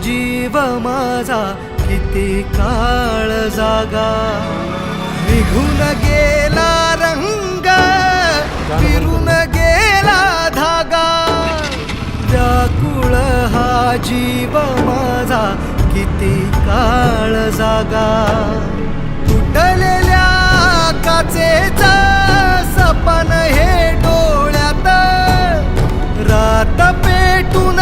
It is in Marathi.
जीव माझा किती काळ जागा, निघून गेला रंग फिरून गेला धागा, व्याकुळ हा जीव माझा किती काळ जागा, तुटलेल्या काचेचा सपन हे डोळ्यात, रात पेटून